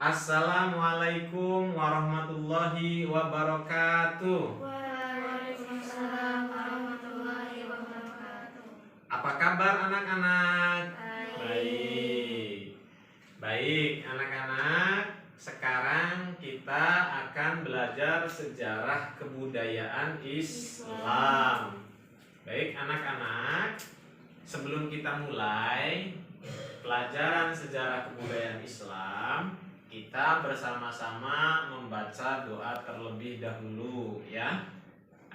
Assalamualaikum warahmatullahi wabarakatuh. Waalaikumsalam warahmatullahi wabarakatuh. Apa kabar anak-anak? Baik. Baik anak-anak. Sekarang kita akan belajar sejarah kebudayaan Islam. Baik anak-anak, sebelum kita mulai pelajaran sejarah kebudayaan Islam, kita bersama-sama membaca doa terlebih dahulu ya.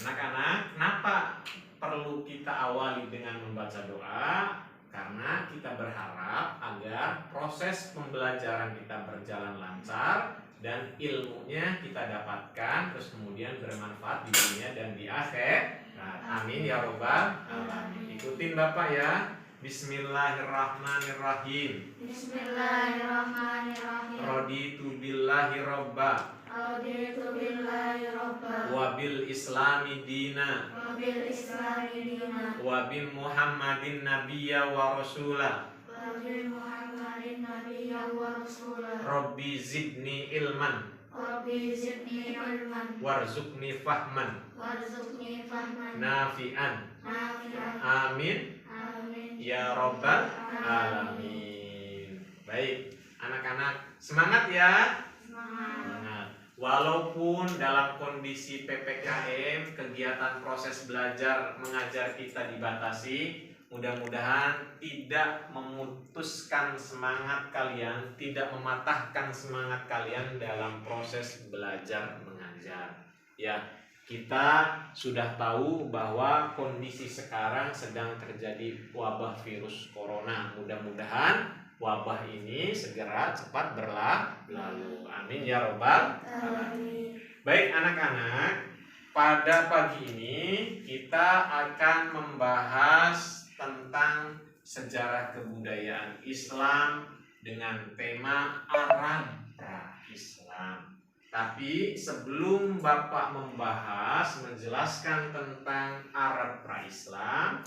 Anak-anak, kenapa perlu kita awali dengan membaca doa? Karena kita berharap agar proses pembelajaran kita berjalan lancar dan ilmunya kita dapatkan terus kemudian bermanfaat di dunia dan di akhirat. Amin ya robbal alamin. Ikutin Bapak ya. Bismillahirrahmanirrahim. Bismillahirrahmanirrahim. Raditu billahi robba Raditu billahi robba wabil islami dina wabil islami dina wabi muhammadin nabiyya wa rasulah wabil muhammadin nabiyya wa rasulah. Rabbi zidni ilman Rabbi zidni ilman warzuqni fahman warzuqni fahman nafi'an. nafi'an. Amin Amin ya robbal alamin. Baik anak-anak, semangat ya. Semangat. Walaupun dalam kondisi PPKM, kegiatan proses belajar mengajar kita dibatasi, mudah-mudahan tidak memutuskan semangat kalian, tidak mematahkan semangat kalian dalam proses belajar mengajar. Ya, kita sudah tahu bahwa kondisi sekarang sedang terjadi wabah virus corona. Mudah-mudahan wabah ini segera cepat berlalu. Amin ya robbal alamin. Baik anak-anak, pada pagi ini kita akan membahas tentang sejarah kebudayaan Islam dengan tema Arab pra-Islam. Tapi sebelum Bapak membahas, menjelaskan tentang Arab pra-Islam,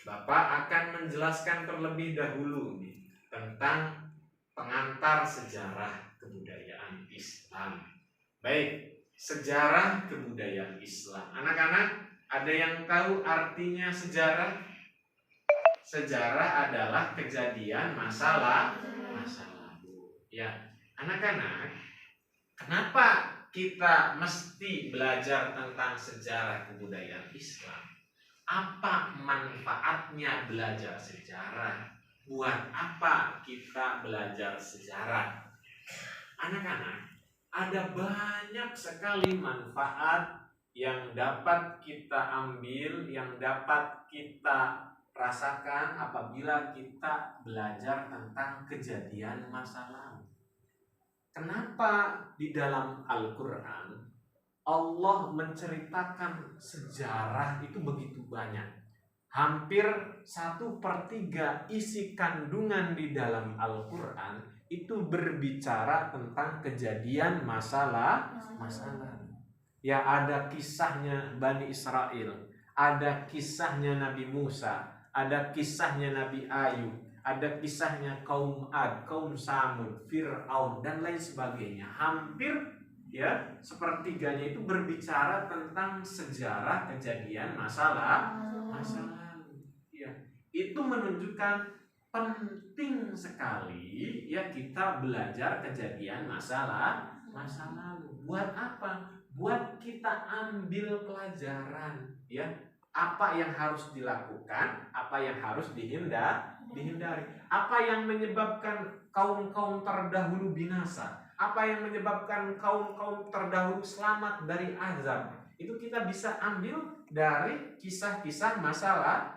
Bapak akan menjelaskan terlebih dahulu nih tentang pengantar sejarah kebudayaan Islam. Baik, sejarah kebudayaan Islam. Anak-anak, ada yang tahu artinya sejarah? Sejarah adalah kejadian masa lalu. Ya, anak-anak, kenapa kita mesti belajar tentang sejarah kebudayaan Islam? Apa manfaatnya belajar sejarah? Buat apa kita belajar sejarah? Anak-anak, ada banyak sekali manfaat yang dapat kita ambil, yang dapat kita rasakan apabila kita belajar tentang kejadian masa lalu. Kenapa di dalam Al-Quran Allah menceritakan sejarah itu begitu banyak? Hampir 1/3 isi kandungan di dalam Al-Quran itu berbicara tentang kejadian masa lalu. Ya, ada kisahnya Bani Israel, ada kisahnya Nabi Musa, ada kisahnya Nabi Ayub, ada kisahnya kaum Ad, kaum Samud, Fir'aun dan lain sebagainya. Hampir ya 1/3 itu berbicara tentang sejarah kejadian masa lalu. Ya, itu menunjukkan penting sekali ya kita belajar kejadian masa lalu. Buat apa? Buat kita ambil pelajaran ya. Apa yang harus dilakukan, apa yang harus dihindari. Apa yang menyebabkan kaum-kaum terdahulu binasa, apa yang menyebabkan kaum-kaum terdahulu selamat dari azab. Itu kita bisa ambil dari kisah-kisah masa lalu.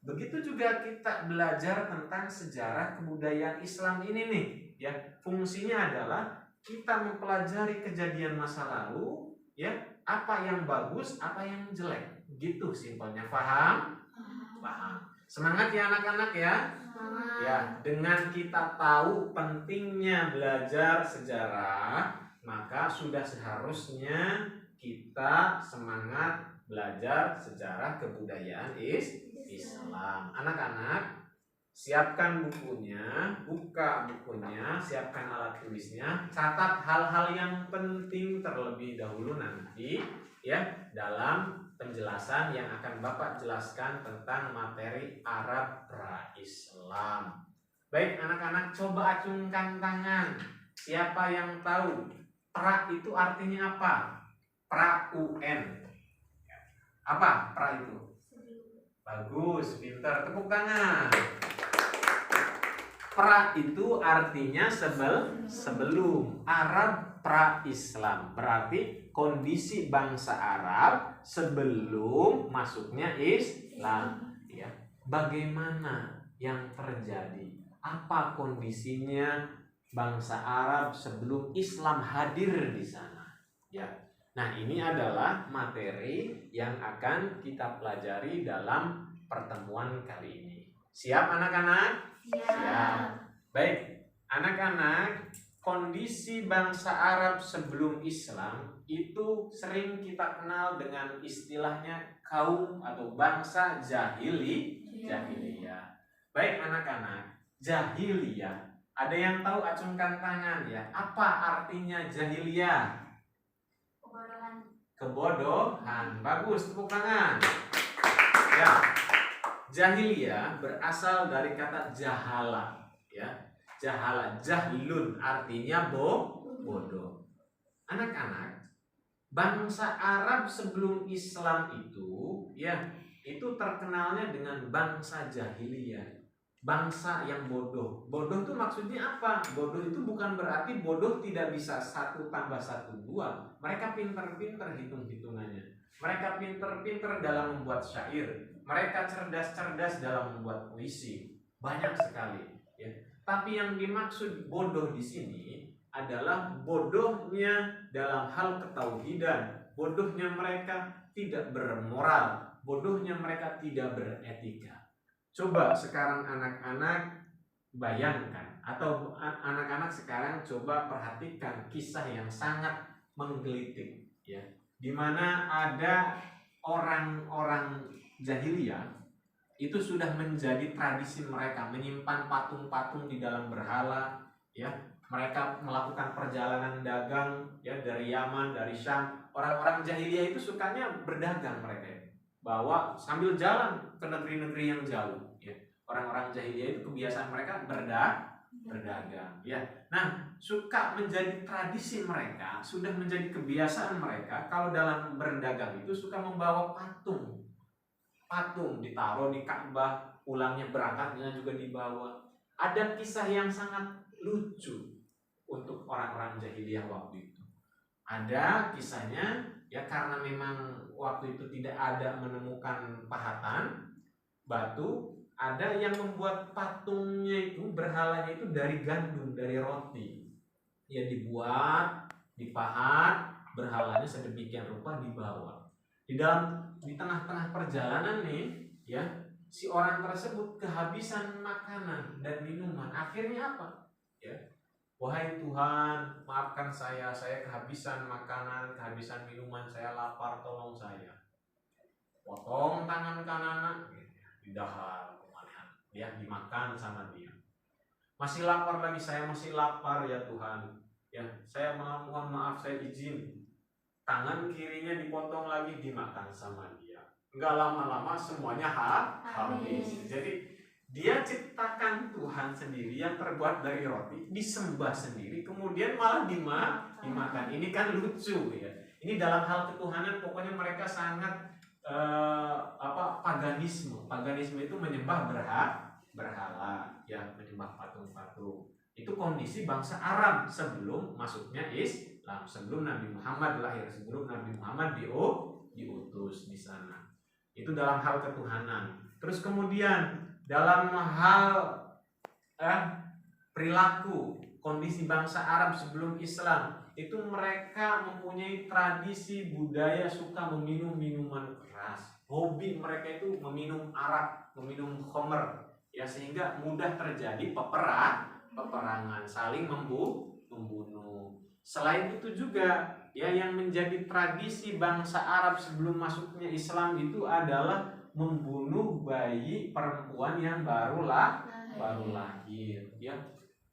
Begitu juga kita belajar tentang sejarah kebudayaan Islam ini nih, ya. Fungsinya adalah kita mempelajari kejadian masa lalu, ya, apa yang bagus, apa yang jelek. Gitu simpelnya. Paham? Paham. Semangat ya anak-anak ya. Ya, dengan kita tahu pentingnya belajar sejarah, maka sudah seharusnya kita semangat belajar sejarah kebudayaan Islam. Anak-anak, Siapkan bukunya, buka bukunya, siapkan alat tulisnya, catat hal-hal yang penting terlebih dahulu nanti ya dalam penjelasan yang akan Bapak jelaskan tentang materi Arab pra-Islam. Baik anak-anak, coba acungkan tangan. Siapa yang tahu pra itu artinya apa? Pra-UN. Apa pra itu? Bagus, pintar, tepuk tangan. Pra itu artinya sebelum. Arab pra-Islam berarti kondisi bangsa Arab sebelum masuknya Islam. Ya, bagaimana yang terjadi? Apa kondisinya bangsa Arab sebelum Islam hadir di sana? Ya, nah ini adalah materi yang akan kita pelajari dalam pertemuan kali ini. Siap anak-anak? Siap. Baik, anak-anak, kondisi bangsa Arab sebelum Islam itu sering kita kenal dengan istilahnya kaum atau bangsa jahiliyah. Baik anak-anak, jahiliyah. Ada yang tahu acungkan tangan ya. Apa artinya jahiliyah? Kebodohan. Bagus, tepuk tangan. Ya. Jahiliyah berasal dari kata jahala, ya. Jahala, jahlun artinya bodoh. Anak-anak, bangsa Arab sebelum Islam itu, ya, itu terkenalnya dengan bangsa jahiliyah. Bangsa yang bodoh. Bodoh itu maksudnya apa? Bodoh itu bukan berarti bodoh tidak bisa 1 tambah 1 2. Mereka pintar-pintar hitung-hitungannya. Mereka pintar-pintar dalam membuat syair. Mereka cerdas-cerdas dalam membuat puisi. Banyak sekali, ya. Tapi yang dimaksud bodoh di sini adalah bodohnya dalam hal ketauhidan. Bodohnya mereka tidak bermoral. Bodohnya mereka tidak beretika. Coba sekarang anak-anak bayangkan, atau anak-anak sekarang coba perhatikan kisah yang sangat menggelitik, ya. Di mana ada orang-orang jahiliyah itu sudah menjadi tradisi mereka menyimpan patung-patung di dalam berhala, ya. Mereka melakukan perjalanan dagang, ya, dari Yaman, dari Syam. Orang-orang jahiliyah itu sukanya berdagang mereka, bawa sambil jalan ke negeri-negeri yang jauh, ya. Orang-orang jahiliyah itu kebiasaan mereka berdagang, ya. Nah, suka menjadi tradisi mereka, sudah menjadi kebiasaan mereka kalau dalam berdagang itu suka membawa patung ditaruh di Ka'bah, pulangnya berangkatnya juga dibawa. Ada kisah yang sangat lucu untuk orang-orang jahiliyah waktu itu. Ada kisahnya, ya, karena memang waktu itu tidak ada menemukan pahatan batu, ada yang membuat patungnya itu, berhalanya itu dari gandum, dari roti. Ya, dibuat, dipahat, berhalanya sedemikian rupa dibawa. Di tengah-tengah perjalanan nih, ya, si orang tersebut kehabisan makanan dan minuman. Akhirnya apa? Ya, wahai Tuhan, maafkan saya kehabisan makanan, kehabisan minuman, saya lapar, tolong saya. Potong tangan kanan, didahar, ya, dimakan sama dia. Masih lapar lagi, saya masih lapar ya Tuhan. Ya, saya mohon maaf, saya izin. Tangan kirinya dipotong lagi, dimakan sama dia. Enggak lama-lama semuanya habis. Jadi dia ciptakan Tuhan sendiri yang terbuat dari roti, disembah sendiri, kemudian malah dimakan. Ini kan lucu, ya. Ini dalam hal ketuhanan pokoknya mereka sangat paganisme. Paganisme itu menyembah berhala, ya, menyembah patung-patung. Itu kondisi bangsa Arab sebelum masuknya Islam, sebelum Nabi Muhammad lahir, sebelum Nabi Muhammad diutus di sana. Itu dalam hal ketuhanan. Terus kemudian dalam hal perilaku, kondisi bangsa Arab sebelum Islam, itu mereka mempunyai tradisi budaya suka meminum minuman keras. Hobi mereka itu meminum arak, meminum khamr, ya, sehingga mudah terjadi peperangan, saling membunuh. Selain itu juga, ya, yang menjadi tradisi bangsa Arab sebelum masuknya Islam itu adalah membunuh bayi perempuan yang baru baru lahir, ya.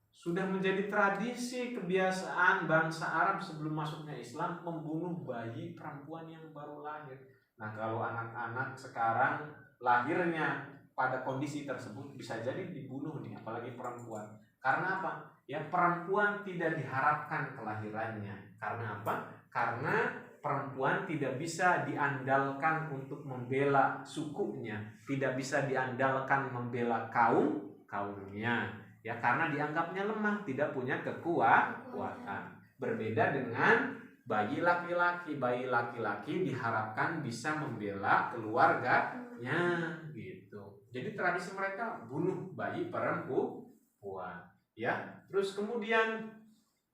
Sudah menjadi tradisi kebiasaan bangsa Arab sebelum masuknya Islam membunuh bayi perempuan yang baru lahir. Nah, kalau anak-anak sekarang lahirnya pada kondisi tersebut bisa jadi dibunuh nih, apalagi perempuan. Karena apa? Ya, perempuan tidak diharapkan kelahirannya. Karena apa? Karena perempuan tidak bisa diandalkan untuk membela sukunya, tidak bisa diandalkan membela kaumnya. Ya, karena dianggapnya lemah, tidak punya kekuatan. Berbeda dengan bayi laki-laki. Bayi laki-laki diharapkan bisa membela keluarganya gitu. Jadi tradisi mereka bunuh bayi perempuan, ya. Terus kemudian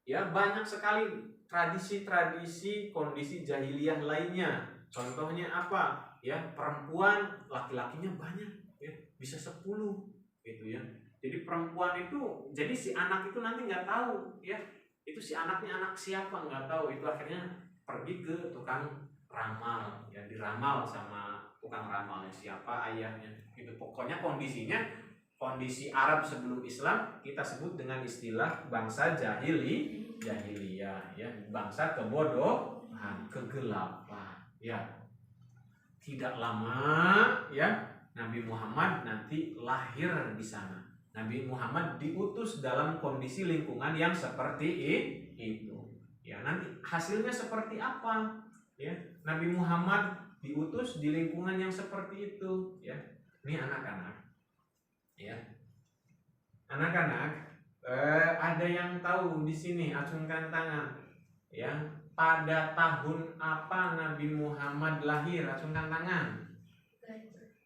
ya banyak sekali tradisi-tradisi kondisi jahiliyah lainnya. Contohnya apa? Ya, perempuan laki-lakinya banyak, ya, bisa 10 gitu ya. Jadi perempuan itu, jadi si anak itu nanti nggak tahu, ya, itu si anaknya anak siapa nggak tahu. Itu akhirnya pergi ke tukang ramal, ya, diramal sama tukang ramalnya siapa ayahnya. Gitu. Pokoknya kondisi Arab sebelum Islam kita sebut dengan istilah bangsa jahiliyah, ya, bangsa kebodohan, kegelapan, ya. Tidak lama, ya, Nabi Muhammad nanti lahir di sana. Nabi Muhammad diutus dalam kondisi lingkungan yang seperti itu. Ya, nanti hasilnya seperti apa? Ya, Nabi Muhammad diutus di lingkungan yang seperti itu. Ya, ini anak-anak. Ya, anak-anak, ada yang tahu di sini? Acungkan tangan. Ya, pada tahun apa Nabi Muhammad lahir? Acungkan tangan.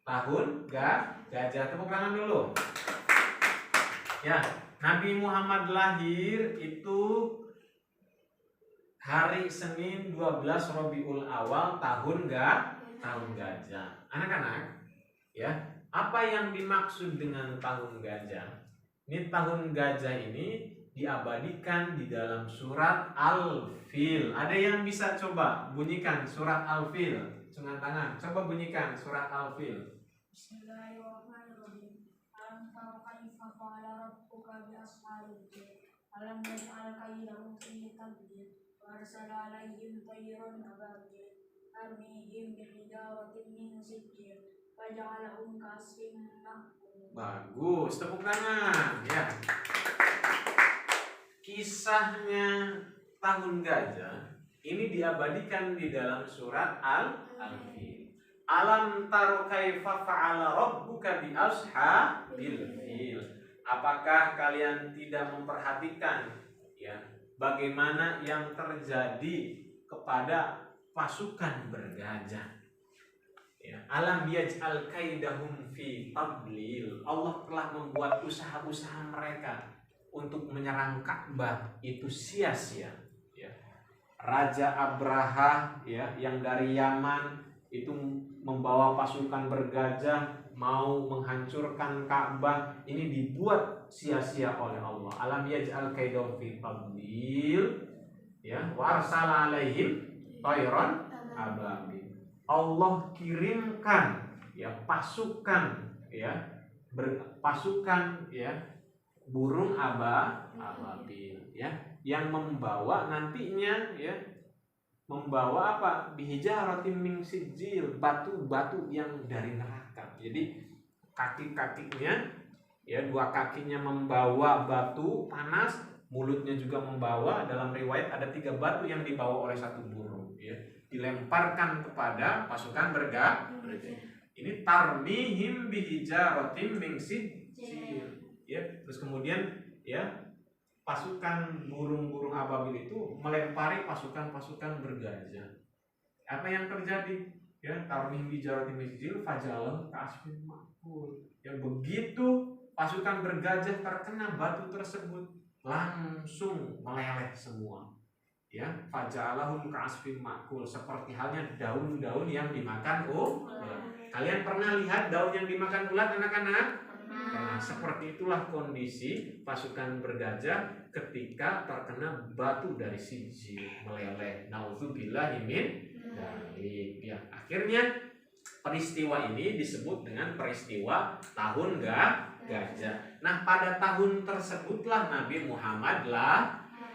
Tahun gajah. Tepuk tangan dulu. Ya, Nabi Muhammad lahir itu hari Senin 12 Rabiul Awal tahun gajah. Anak-anak, ya, apa yang dimaksud dengan tahun gajah? Ini tahun gajah ini diabadikan di dalam surat Al-Fil. Ada yang bisa coba bunyikan surat Al-Fil? Dengan tangan, coba bunyikan surat Al-Fil. Bismillahirrahmanirrahim. Alam tara kaifa fa'ala rabbuka bi ashabil fil. Alam yaj'al kaydahum fi tadlil wa arsala 'alaihim tayran ababil tarmihim bi hijaratin min sijil faj'alahum ka'asfin ma'kul. Bagus, tepuk tangan, ya. Kisahnya tahun gajah ini diabadikan di dalam surat Al-Fil. Alam taro kaifa fa'ala rabbuka bi ashabil fil. Apakah kalian tidak memperhatikan, ya, bagaimana yang terjadi kepada pasukan bergajah? Ya, alam yaj'al kaidahum fi tadlil. Allah telah membuat usaha-usaha mereka untuk menyerang Ka'bah itu sia-sia. Ya. Raja Abraha, ya, yang dari Yaman itu membawa pasukan bergajah mau menghancurkan Ka'bah, ini dibuat sia-sia oleh Allah. Alam yaj'al kaidahum fi tadlil, ya, wa arsala 'alaihim tayran ababil. Allah kirimkan, ya, pasukan, ya, pasukan, ya, burung ababil, ya, yang membawa nantinya, ya, membawa apa? Bihijaratin min sijil, batu-batu yang dari neraka. Jadi kaki-kakinya, ya, dua kakinya membawa batu panas, mulutnya juga membawa. Dalam riwayat ada 3 batu yang dibawa oleh satu burung, ya, dilemparkan kepada pasukan bergajah. Ini tarmihim bihijaratin min sijil, ya. Terus kemudian, ya, pasukan burung-burung ababil itu melempari pasukan-pasukan bergajah. Apa yang terjadi? Ya, tarmihim bihijaratin min sijil fajalahum ka'asfin ma'kul. Ya, begitu pasukan bergajah terkena batu tersebut, langsung meleleh semua. Ya, fajalahum ka'asfin ma'kul, seperti halnya daun-daun yang dimakan ulat. Kalian pernah lihat daun yang dimakan ulat, anak-anak? Nah, seperti itulah kondisi pasukan bergajah ketika terkena batu dari sijil, meleleh. Nauzubillahi min dzalik. Ya, akhirnya peristiwa ini disebut dengan peristiwa tahun gajah. Nah, pada tahun tersebutlah Nabi Muhammad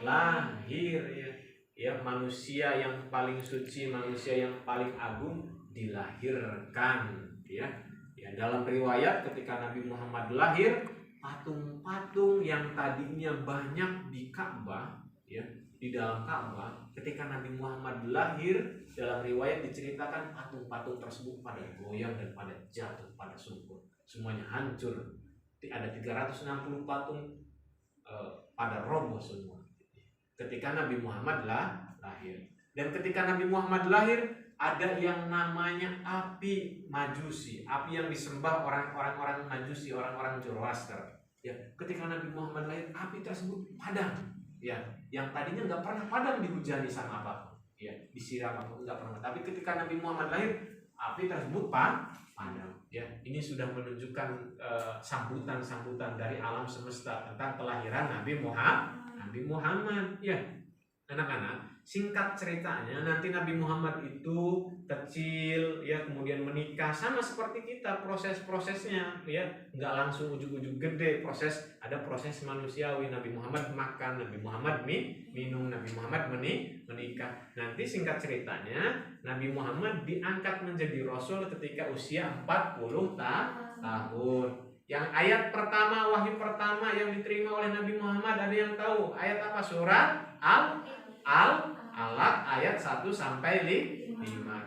lahir ya. Ya, manusia yang paling suci, manusia yang paling agung dilahirkan ya. Ya, dalam riwayat ketika Nabi Muhammad lahir, patung-patung yang tadinya banyak di Ka'bah ya, di dalam Ka'bah, ketika Nabi Muhammad lahir, dalam riwayat diceritakan patung-patung tersebut pada goyang dan pada jatuh, pada sungkur, semuanya hancur. Ada 360 patung pada roboh semua ketika Nabi Muhammad lahir. Dan ketika Nabi Muhammad lahir, ada yang namanya api Majusi, api yang disembah orang-orang Majusi, orang-orang Zoroaster. Ya, ketika Nabi Muhammad lahir, api tersebut padam. Ya, yang tadinya nggak pernah padam dihujani sama apapun, ya, disiram apapun nggak pernah. Tapi ketika Nabi Muhammad lahir, api tersebut padam. Ya, ini sudah menunjukkan sambutan dari alam semesta tentang kelahiran Nabi Muhammad. Ya, anak-anak, singkat ceritanya, nanti Nabi Muhammad itu kecil ya, kemudian menikah, sama seperti kita proses-prosesnya ya, nggak langsung ujug-ujug gede. Ada proses manusiawi. Nabi Muhammad makan, Nabi Muhammad minum, Nabi Muhammad menikah. Nanti singkat ceritanya, Nabi Muhammad diangkat menjadi Rasul ketika usia 40 tahun. Yang ayat pertama, wahyu pertama yang diterima oleh Nabi Muhammad, ada yang tahu ayat apa? Surat Al-Alaq ayat 1 sampai 5.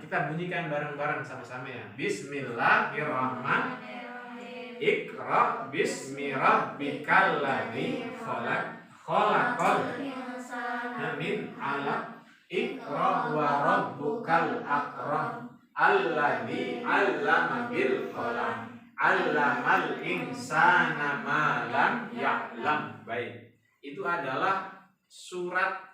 Kita bunyikan bareng-bareng sama-sama ya. Bismillahirrahmanirrahim. Iqra bismi rabbikal ladzi khalaq, khalaqal insana min 'alaq. Iqra wa rabbukal akram, alladzi 'allama bil qalam, 'allamal insana ma lam ya'lam. Baik. Itu adalah surat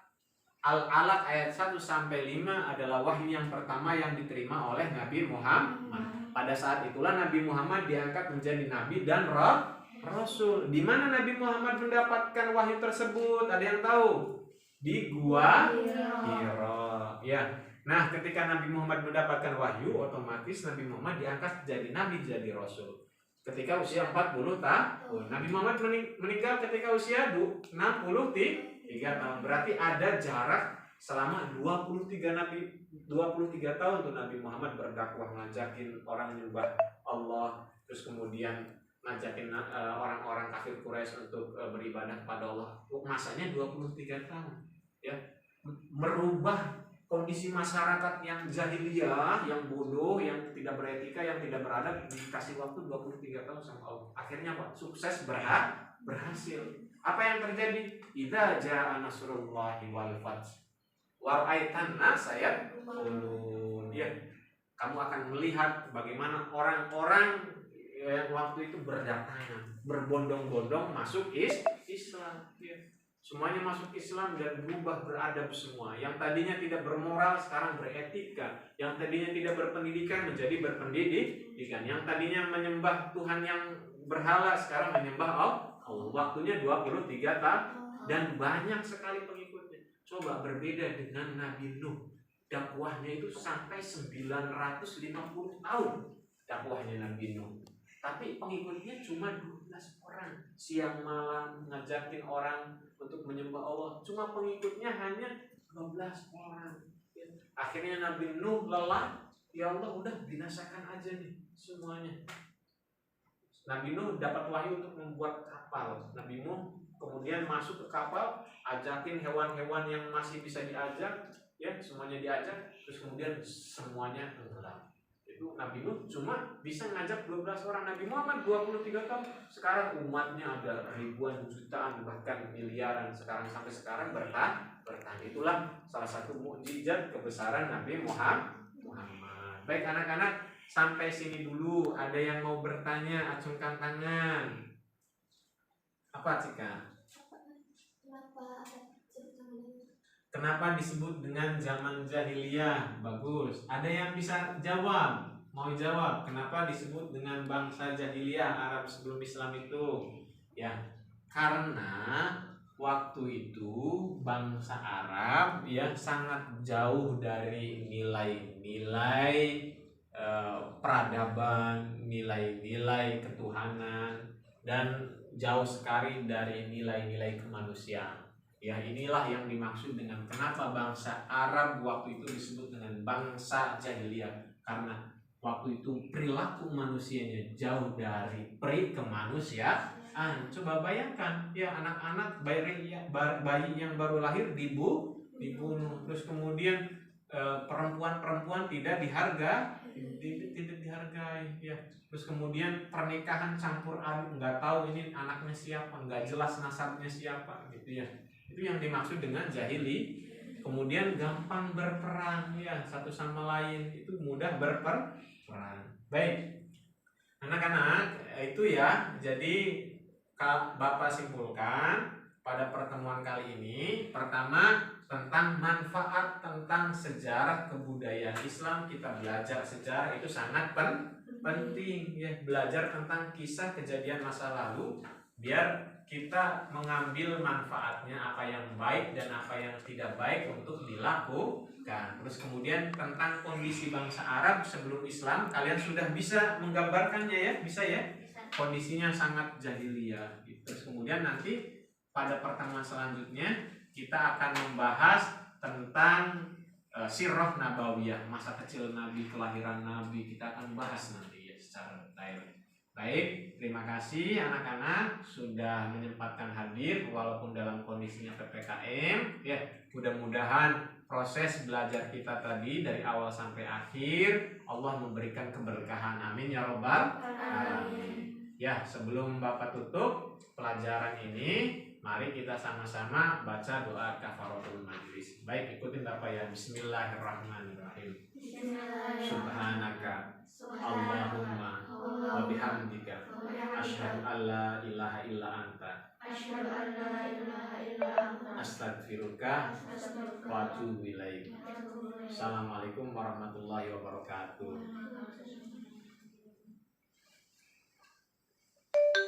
Al-Alaq ayat 1 sampai 5 adalah wahyu yang pertama yang diterima oleh Nabi Muhammad. Pada saat itulah Nabi Muhammad diangkat menjadi nabi dan rasul. Di mana Nabi Muhammad mendapatkan wahyu tersebut? Ada yang tahu? Di Gua Hira. Ya. Nah, ketika Nabi Muhammad mendapatkan wahyu, otomatis Nabi Muhammad diangkat jadi nabi, jadi rasul. Ketika usia 40 tahun. Nabi Muhammad meninggal ketika usia 63 tahun. Berarti ada jarak selama 23 tahun tuh Nabi Muhammad berdakwah, ngajakin orang menyembah Allah, terus kemudian ngajakin orang-orang kafir Quraisy untuk beribadah kepada Allah. Masanya 23 tahun. Ya. Merubah kondisi masyarakat yang jahiliyah, yang bodoh, yang tidak beretika, yang tidak beradab, dikasih waktu 23 tahun sama Allah. Akhirnya apa? Sukses, berhasil. Apa yang terjadi? Idza jaa nasrullahi wal fath wa ra'aitan nasa yadkhulun. Ya, kamu akan melihat bagaimana orang-orang yang waktu itu berdatangan, berbondong-bondong masuk Islam. Ya. Semuanya masuk Islam dan berubah beradab semua. Yang tadinya tidak bermoral sekarang beretika. Yang tadinya tidak berpendidikan menjadi berpendidikan. Yang tadinya menyembah Tuhan yang berhala sekarang menyembah Allah. Waktunya 23 tahun dan banyak sekali pengikutnya. Coba berbeda dengan Nabi Nuh. Dakwahnya itu sampai 950 tahun. Dakwahnya Nabi Nuh. Tapi pengikutnya cuma 12 orang. Siang malam ngajakin orang untuk menyembah Allah. Cuma pengikutnya hanya 12 orang. Akhirnya Nabi Nuh lelah. Ya Allah, udah binasakan aja nih semuanya. Nabi Nuh dapat wahyu untuk membuat kapal. Nabi Nuh kemudian masuk ke kapal, ajakin hewan-hewan yang masih bisa diajak, ya semuanya diajak. Terus kemudian semuanya tenggelam. Itu Nabi Nuh cuma bisa ngajak 12 orang. Nabi Muhammad 23 tahun. Sekarang umatnya ada ribuan, jutaan, bahkan miliaran. Sampai sekarang bertahan. Itulah salah satu mukjizat kebesaran Nabi Muhammad. Baik anak-anak, sampai sini dulu. Ada yang mau bertanya? Acungkan tangan. Apa Cika? Kenapa disebut dengan zaman jahiliyah? Bagus. Ada yang bisa jawab? Mau jawab? Kenapa disebut dengan bangsa jahiliyah Arab sebelum Islam itu? Ya, karena waktu itu bangsa Arab ya sangat jauh dari nilai-nilai peradaban, nilai-nilai ketuhanan. dan jauh sekali dari nilai-nilai kemanusiaan. Ya, inilah yang dimaksud dengan kenapa bangsa Arab waktu itu disebut dengan bangsa jahiliyah, karena waktu itu perilaku manusianya jauh dari peri kemanusiaan. Coba bayangkan ya, anak-anak bayi yang baru lahir dibunuh, terus kemudian perempuan-perempuan tidak dihargai ya, terus kemudian pernikahan campur aduk, nggak tahu ini anaknya siapa, nggak jelas nasabnya siapa gitu ya. Itu yang dimaksud dengan jahili. Kemudian gampang berperang ya, satu sama lain itu mudah berperang. Baik, anak-anak, itu ya. Jadi Bapak simpulkan pada pertemuan kali ini, pertama tentang manfaat tentang sejarah kebudayaan Islam. Kita belajar sejarah itu sangat penting ya, belajar tentang kisah kejadian masa lalu biar kita mengambil manfaatnya, apa yang baik dan apa yang tidak baik untuk dilakukan. Terus kemudian tentang kondisi bangsa Arab sebelum Islam, kalian sudah bisa menggambarkannya ya, bisa ya? Kondisinya sangat jahiliyah. Terus kemudian nanti pada pertemuan selanjutnya kita akan membahas tentang sirah nabawiyah, masa kecil Nabi, kelahiran Nabi, kita akan bahas nanti ya secara detail. Baik, terima kasih anak-anak sudah menyempatkan hadir walaupun dalam kondisinya PPKM ya. Mudah-mudahan proses belajar kita tadi dari awal sampai akhir Allah memberikan keberkahan, amin ya robbal alamin. Ya, sebelum Bapak tutup pelajaran ini, mari kita sama-sama baca doa kafaratul majlis. Baik, ikutin Bapak ya. Bismillahirrahmanirrahim. Subhanaka Allahumma wa bihamdika asyhadu an la ilaha illa anta astaghfiruka wa atubu ilaik. Assalamualaikum warahmatullahi wabarakatuh.